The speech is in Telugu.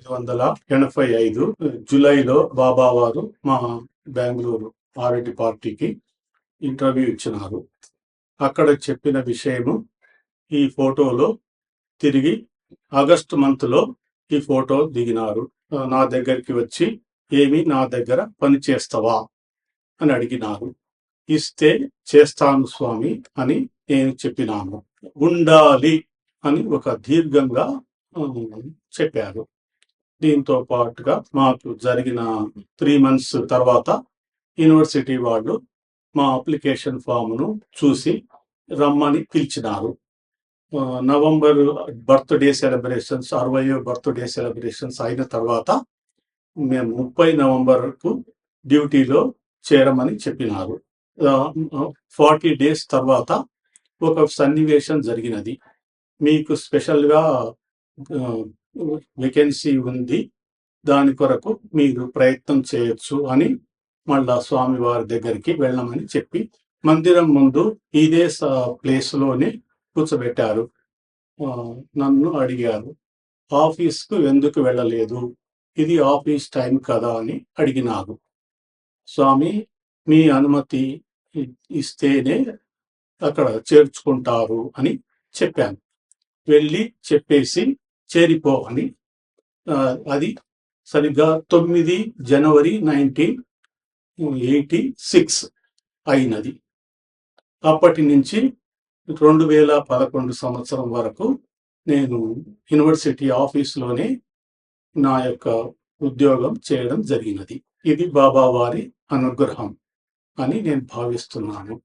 1985 జూలైలో బాబావారు మా బెంగళూరు ఆర్ఎటి పార్టీకి ఇంటర్వ్యూ ఇచ్చినారు. అక్కడ చెప్పిన విషయము ఈ ఫోటోలో తిరిగి ఆగస్టు మంత్లో ఈ ఫోటో దిగినారు. నా దగ్గరికి వచ్చి ఏమి నా దగ్గర పని చేస్తావా అని అడిగినారు. ఇస్తే చేస్తాను స్వామి అని నేను చెప్పినాను. ఉండాలి అని ఒక దీర్ఘంగా చెప్పారు. దీంతో పాటుగా మాకు జరిగిన 3 months తర్వాత యూనివర్సిటీ వాళ్ళు మా అప్లికేషన్ ఫామ్ను చూసి రమ్మని పిలిచినారు. నవంబర్ బర్త్డే సెలబ్రేషన్స్ 60వ బర్త్డే సెలబ్రేషన్స్ అయిన తర్వాత మేము 30 నవంబర్కు డ్యూటీలో చేరమని చెప్పినారు. 40 days తర్వాత ఒక సన్నివేశం జరిగినది. మీకు స్పెషల్గా వేకెన్సీ ఉంది, దాని కొరకు మీరు ప్రయత్నం చేయొచ్చు అని మళ్ళా స్వామివారి దగ్గరికి వెళ్ళమని చెప్పి మందిరం ముందు ఇదే ప్లేస్లోనే కూర్చోబెట్టారు. నన్ను అడిగారు, ఆఫీస్కు ఎందుకు వెళ్ళలేదు, ఇది ఆఫీస్ టైం కదా అని అడిగినారు. స్వామి మీ అనుమతి ఇస్తేనే అక్కడ చేర్చుకుంటారు అని చెప్పాను. వెళ్ళి చెప్పేసి చేరిపో అని. అది సరిగ్గా 9 జనవరి 1986 అయినది. అప్పటి నుంచి 2011 సంవత్సరం వరకు నేను యూనివర్సిటీ ఆఫీస్లోనే నా యొక్క ఉద్యోగం చేయడం జరిగినది. ఇది బాబా వారి అనుగ్రహం అని నేను భావిస్తున్నాను.